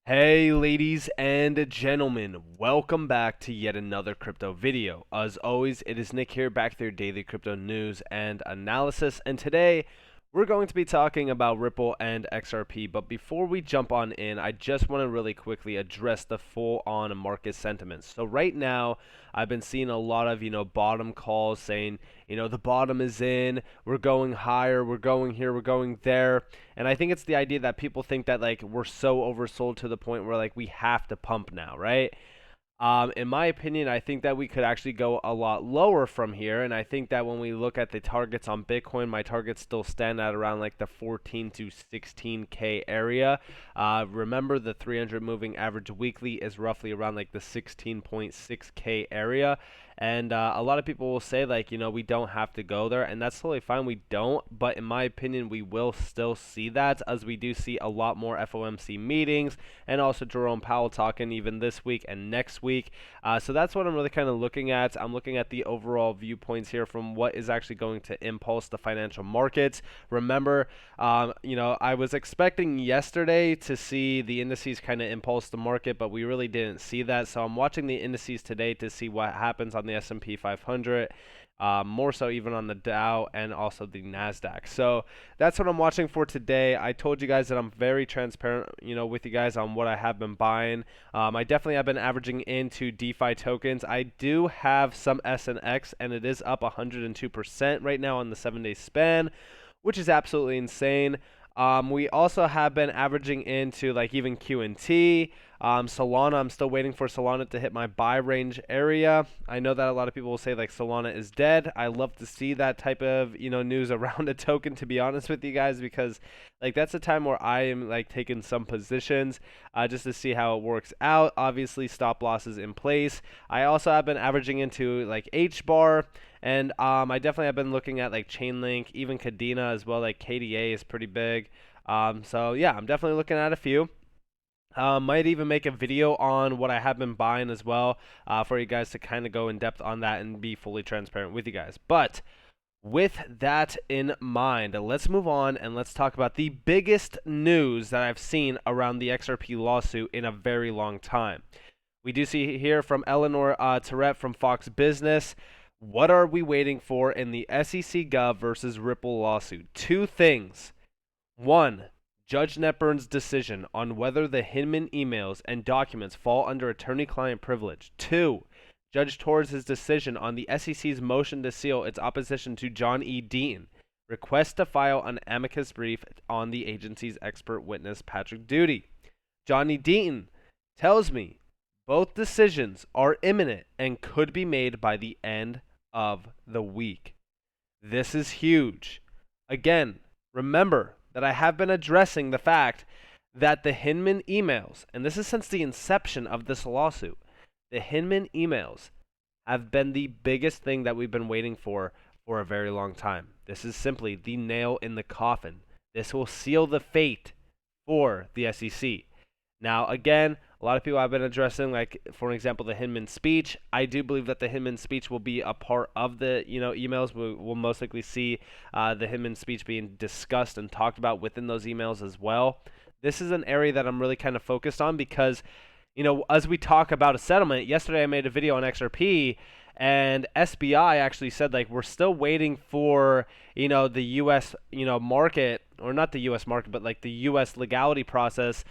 Hey ladies and gentlemen, welcome back to yet another crypto video. As always, it is Nick here back with your daily crypto news and analysis, and today we're going to be talking about Ripple and XRP. But before we jump on in, I just want to really quickly address the full-on market sentiments. So right now, I've been seeing a lot of, bottom calls saying, the bottom is in, we're going higher, we're going here, we're going there. And I think it's the idea that people think that like we're so oversold to the point where like we have to pump now, right? In my opinion, I think that we could actually go a lot lower from here. And I think that when we look at the targets on Bitcoin, my targets still stand at around like the 14 to 16K area. Remember, the 300 moving average weekly is roughly around like the 16.6K area. And a lot of people will say, like, we don't have to go there. And that's totally fine. We don't. But in my opinion, we will still see that as we do see a lot more FOMC meetings and also Jerome Powell talking even this week and next week. So that's what I'm really kind of looking at. I'm looking at the overall viewpoints here from what is actually going to impulse the financial markets. Remember, I was expecting yesterday to see the indices kind of impulse the market, but we really didn't see that. So I'm watching the indices today to see what happens on the S&P 500. More so even on the Dow and also the NASDAQ. So that's what I'm watching for today. I told you guys that I'm very transparent, with you guys on what I have been buying. I definitely have been averaging into DeFi tokens. I do have some SNX, and it is up 102% right now on the 7-day span, which is absolutely insane. We also have been averaging into like even QNT. Solana, I'm still waiting for Solana to hit my buy range area. I know that a lot of people will say like Solana is dead. I love to see that type of news around a token, to be honest with you guys, because like that's a time where I am like taking some positions just to see how it works out. Obviously, stop losses in place. I also have been averaging into like H bar. And I definitely have been looking at like Chainlink, even Cadena as well. Like KDA is pretty big. So yeah, I'm definitely looking at a few. Might even make a video on what I have been buying as well for you guys to kind of go in depth on that and be fully transparent with you guys. But with that in mind, let's move on and let's talk about the biggest news that I've seen around the XRP lawsuit in a very long time. We do see here from Eleanor Terrett from Fox Business. What are we waiting for in the SEC Gov versus Ripple lawsuit? Two things. One, Judge Netburn's decision on whether the Hinman emails and documents fall under attorney-client privilege. Two, Judge Torres' decision on the SEC's motion to seal its opposition to John E. Deaton. Request to file an amicus brief on the agency's expert witness, Patrick Doody. John E. Deaton tells me both decisions are imminent and could be made by the end of the week. This is huge. Again, remember that I have been addressing the fact that the Hinman emails, and this is since the inception of this lawsuit, the Hinman emails have been the biggest thing that we've been waiting for a very long time. This is simply the nail in the coffin. This will seal the fate for the SEC. Now, again, a lot of people have been addressing, like, for example, the Hinman speech. I do believe that the Hinman speech will be a part of the, emails. We'll most likely see the Hinman speech being discussed and talked about within those emails as well. This is an area that I'm really kind of focused on because, as we talk about a settlement, yesterday I made a video on XRP, and SBI actually said, like, we're still waiting for, the U.S., market, or not the U.S. market, but like the U.S. legality process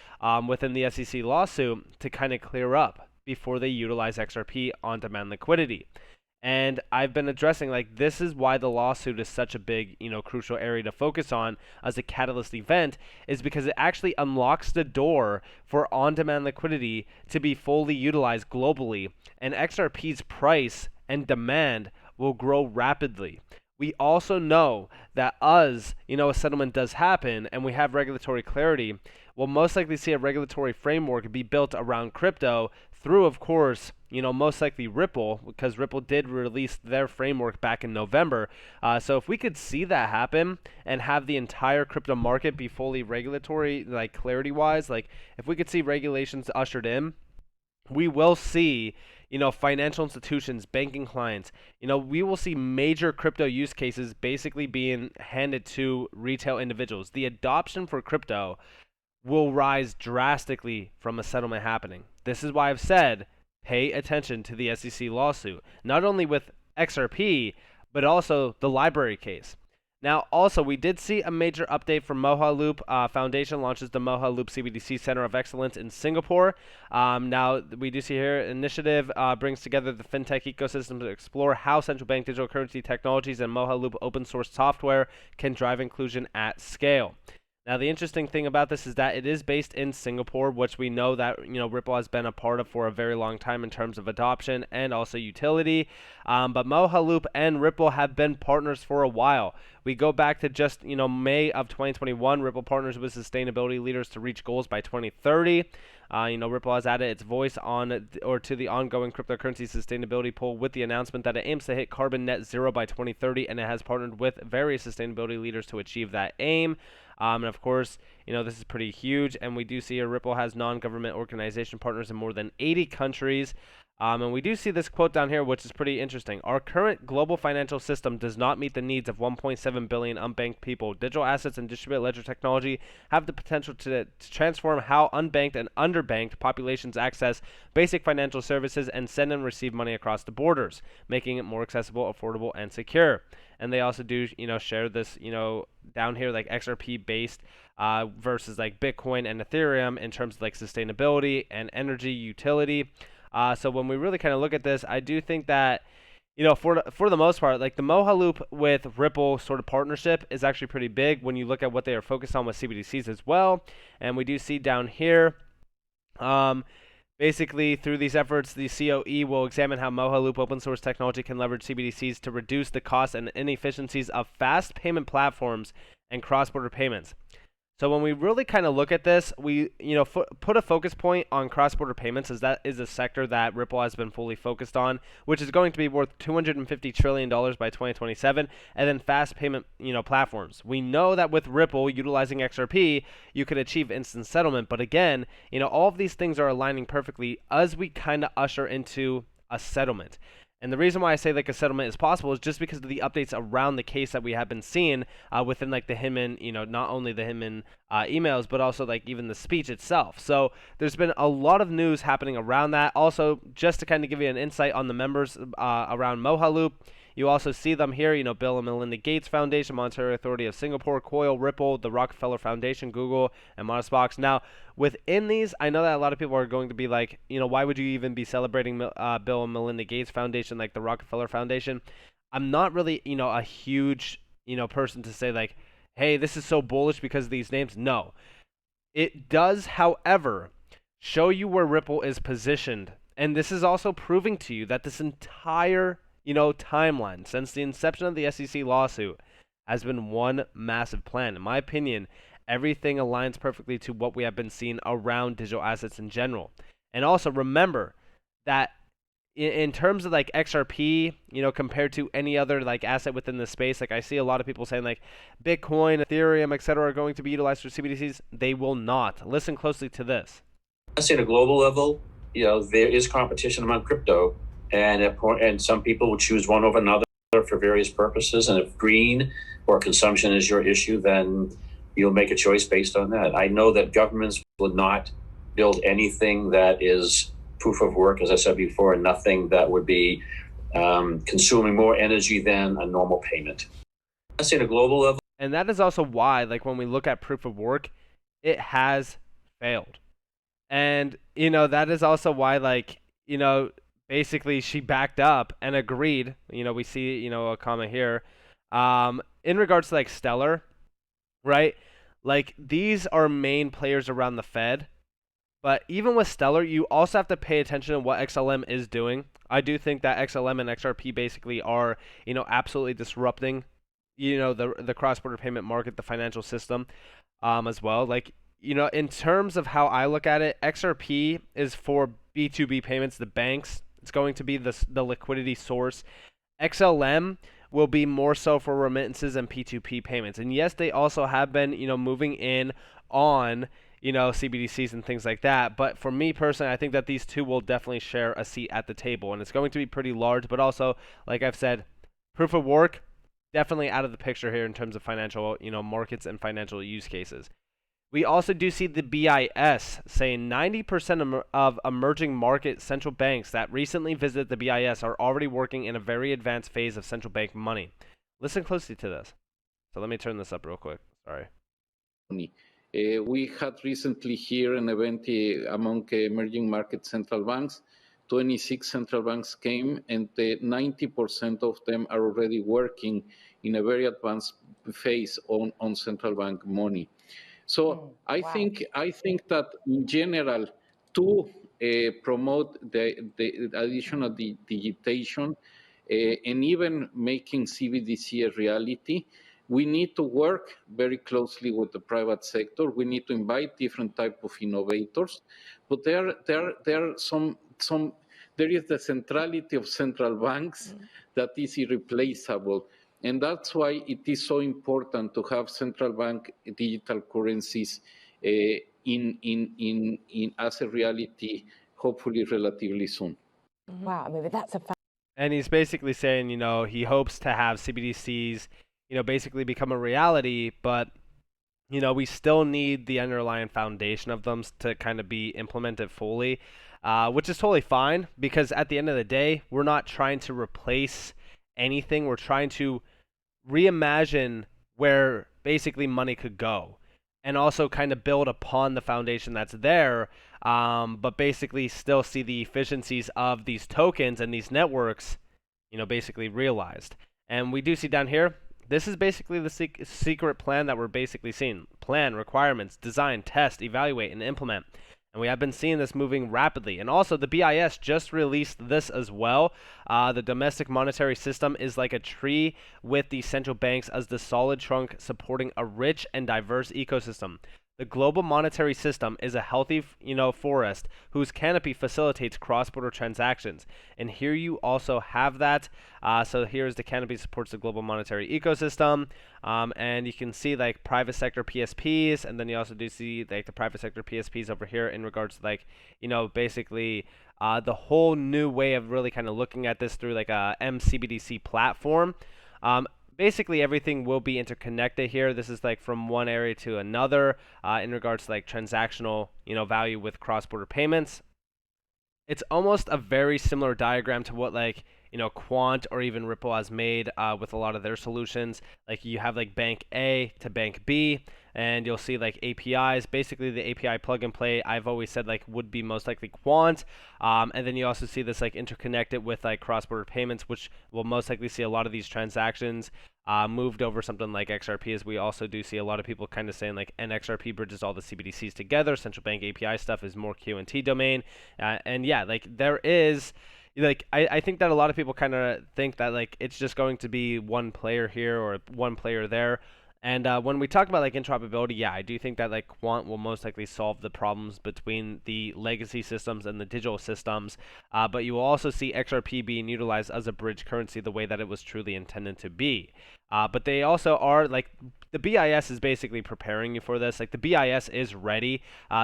within the SEC lawsuit to kind of clear up before they utilize XRP on-demand liquidity. And I've been addressing, like, this is why the lawsuit is such a big, crucial area to focus on as a catalyst event, is because it actually unlocks the door for on-demand liquidity to be fully utilized globally, and XRP's price and demand will grow rapidly. We also know that as, a settlement does happen and we have regulatory clarity, we'll most likely see a regulatory framework be built around crypto through, of course, most likely Ripple, because Ripple did release their framework back in November. So if we could see that happen and have the entire crypto market be fully regulatory, like clarity-wise, like if we could see regulations ushered in, we will see, financial institutions, banking clients, we will see major crypto use cases basically being handed to retail individuals. The adoption for crypto will rise drastically from a settlement happening. This is why I've said pay attention to the SEC lawsuit, not only with XRP, but also the library case. Now, also, we did see a major update from Moha Loop. Foundation launches the Moha Loop CBDC Center of Excellence in Singapore. Now, we do see here initiative brings together the fintech ecosystem to explore how central bank digital currency technologies and Moha Loop open source software can drive inclusion at scale. Now, the interesting thing about this is that it is based in Singapore, which we know that Ripple has been a part of for a very long time in terms of adoption and also utility. But Moha Loop and Ripple have been partners for a while. We go back to just May of 2021. Ripple partners with sustainability leaders to reach goals by 2030. Ripple has added its voice on or to the ongoing cryptocurrency sustainability poll with the announcement that it aims to hit carbon net zero by 2030, and it has partnered with various sustainability leaders to achieve that aim. And of course, this is pretty huge, and we do see Ripple has non-government organization partners in more than 80 countries. And we do see this quote down here, which is pretty interesting. Our current global financial system does not meet the needs of 1.7 billion unbanked people. Digital assets and distributed ledger technology have the potential to transform how unbanked and underbanked populations access basic financial services and send and receive money across the borders, making it more accessible, affordable, and secure. And they also do, share this, down here, like XRP based versus like Bitcoin and Ethereum in terms of like sustainability and energy utility. So when we really kind of look at this, I do think that, for the most part, like the Moha Loop with Ripple sort of partnership is actually pretty big when you look at what they are focused on with CBDCs as well. And we do see down here, basically, through these efforts, the COE will examine how Moha Loop open source technology can leverage CBDCs to reduce the costs and inefficiencies of fast payment platforms and cross-border payments. So when we really kind of look at this, we put a focus point on cross-border payments, as that is a sector that Ripple has been fully focused on, which is going to be worth $250 trillion by 2027, and then fast payment platforms. We know that with Ripple utilizing XRP, you could achieve instant settlement, but again, all of these things are aligning perfectly as we kind of usher into a settlement. And the reason why I say like a settlement is possible is just because of the updates around the case that we have been seeing within like the Hinman, not only the Hinman emails, but also like even the speech itself. So there's been a lot of news happening around that. Also, just to kind of give you an insight on the members around Moha Loop, you also see them here, Bill and Melinda Gates Foundation, Monetary Authority of Singapore, Coil, Ripple, the Rockefeller Foundation, Google, and Monosbox. Now, within these, I know that a lot of people are going to be like, why would you even be celebrating Bill and Melinda Gates Foundation like the Rockefeller Foundation? I'm not really, a huge, person to say like, hey, this is so bullish because of these names. No. It does, however, show you where Ripple is positioned. And this is also proving to you that this entire timeline since the inception of the SEC lawsuit has been one massive plan. In my opinion, everything aligns perfectly to what we have been seeing around digital assets in general. And also remember that in terms of like XRP, compared to any other like asset within the space, like I see a lot of people saying like Bitcoin, Ethereum, etc. are going to be utilized for CBDCs. They will not. Listen closely to this. I say at a global level, there is competition among crypto. And some people will choose one over another for various purposes. And if green or consumption is your issue, then you'll make a choice based on that. I know that governments would not build anything that is proof of work, as I said before, and nothing that would be consuming more energy than a normal payment. I say at a global level. And that is also why, like when we look at proof of work, it has failed. And, that is also why, like, basically she backed up and agreed. We see, a comment here. In regards to like Stellar, right? Like these are main players around the Fed. But even with Stellar, you also have to pay attention to what XLM is doing. I do think that XLM and XRP basically are, absolutely disrupting, the cross-border payment market, the financial system, as well. Like, in terms of how I look at it, XRP is for B2B payments, the banks. It's going to be the liquidity source. XLM will be more so for remittances and P2P payments. And yes, they also have been, moving in on, CBDCs and things like that. But for me personally, I think that these two will definitely share a seat at the table. And it's going to be pretty large. But also, like I've said, proof of work, definitely out of the picture here in terms of financial, markets and financial use cases. We also do see the BIS saying 90% of emerging market central banks that recently visited the BIS are already working in a very advanced phase of central bank money. Listen closely to this. So let me turn this up real quick. Sorry. We had recently here an event among emerging market central banks. 26 central banks came, and 90% of them are already working in a very advanced phase on central bank money. So I think that in general, to promote the additional digitation and even making CBDC a reality, we need to work very closely with the private sector. We need to invite different type of innovators, but there are there is the centrality of central banks that is irreplaceable. And that's why it is so important to have central bank digital currencies in as a reality, hopefully relatively soon. Wow, I mean, that's a And he's basically saying, he hopes to have CBDCs, basically become a reality, but we still need the underlying foundation of them to kind of be implemented fully, which is totally fine because at the end of the day, we're not trying to replace anything. We're trying to reimagine where basically money could go and also kind of build upon the foundation that's there, but basically still see the efficiencies of these tokens and these networks, basically realized. And we do see down here, this is basically the secret plan that we're basically seeing. Plan, requirements, design, test, evaluate, and implement. And we have been seeing this moving rapidly. And also, the BIS just released this as well. The domestic monetary system is like a tree with the central banks as the solid trunk supporting a rich and diverse ecosystem. The global monetary system is a healthy, forest whose canopy facilitates cross-border transactions. And here you also have that. So here's the canopy supports the global monetary ecosystem. And you can see like private sector PSPs, and then you also do see like the private sector PSPs over here in regards to like, basically the whole new way of really kind of looking at this through like a MCBDC platform. Basically everything will be interconnected here. This is like from one area to another in regards to like transactional, value with cross-border payments. It's almost a very similar diagram to what like, Quant or even Ripple has made with a lot of their solutions. Like you have like bank A to bank B, and you'll see like APIs. Basically the API plug and play I've always said like would be most likely Quant. And then you also see this like interconnected with like cross-border payments, which will most likely see a lot of these transactions moved over something like XRP, as we also do see a lot of people kind of saying like NXRP bridges all the CBDCs together. Central bank API stuff is more Q&T domain. And yeah, like there is like I think that a lot of people kind of think that like it's just going to be one player here or one player there. And when we talk about like interoperability, yeah, I do think that like Quant will most likely solve the problems between the legacy systems and the digital systems. But you will also see XRP being utilized as a bridge currency the way that it was truly intended to be. But they also are like the BIS is basically preparing you for this. Like the BIS is ready.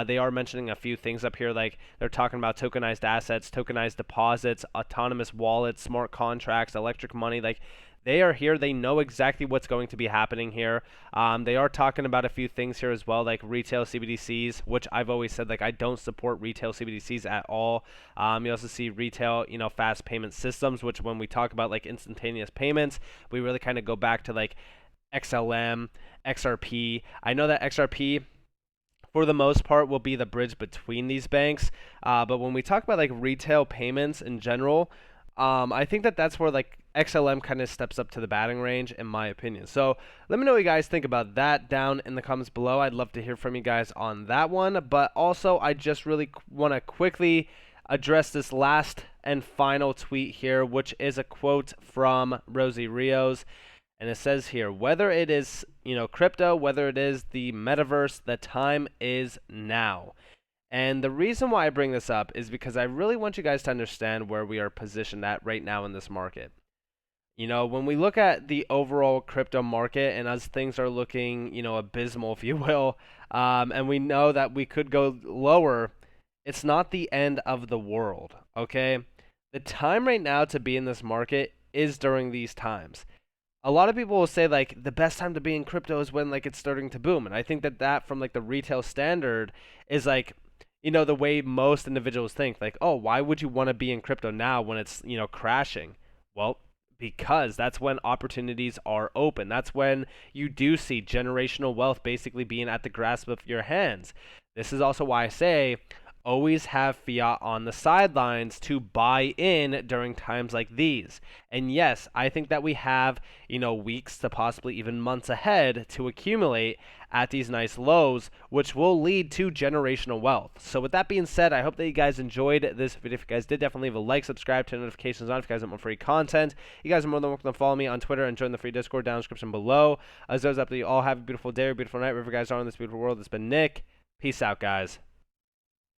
They are mentioning a few things up here, like they're talking about tokenized assets, tokenized deposits, autonomous wallets, smart contracts, electric money. Like they are here. They know exactly what's going to be happening here. They are talking about a few things here as well, like retail CBDCs, which I've always said like I don't support retail CBDCs at all. You also see retail, fast payment systems, which when we talk about like instantaneous payments, we really kind of go back to like XLM, XRP. I know that XRP for the most part will be the bridge between these banks, but when we talk about like retail payments in general, I think that that's where like XLM kind of steps up to the batting range in my opinion. So let me know what you guys think about that down in the comments below. I'd love to hear from you guys on that one, but also I just really want to quickly address this last and final tweet here, which is a quote from Rosie Rios. And it says here, whether it is, crypto, whether it is the metaverse, the time is now. And the reason why I bring this up is because I really want you guys to understand where we are positioned at right now in this market. When we look at the overall crypto market and as things are looking, abysmal, if you will, and we know that we could go lower, it's not the end of the world, okay? The time right now to be in this market is during these times. a lot of people will say like the best time to be in crypto is when like it's starting to boom, and I think that from like the retail standard is like, the way most individuals think, like, oh, why would you want to be in crypto now when it's crashing? Well, because that's when opportunities are open. That's when you do see generational wealth basically being at the grasp of your hands. This is also why I say always have fiat on the sidelines to buy in during times like these. And yes, I think that we have, weeks to possibly even months ahead to accumulate at these nice lows, which will lead to generational wealth. So with that being said, I hope that you guys enjoyed this video. If you guys did, definitely leave a like, subscribe, turn notifications on if you guys want more free content. You guys are more than welcome to follow me on Twitter and join the free Discord down in the description below. As those up to you all, have a beautiful day or beautiful night, wherever you guys are in this beautiful world. It's been Nick. Peace out, guys.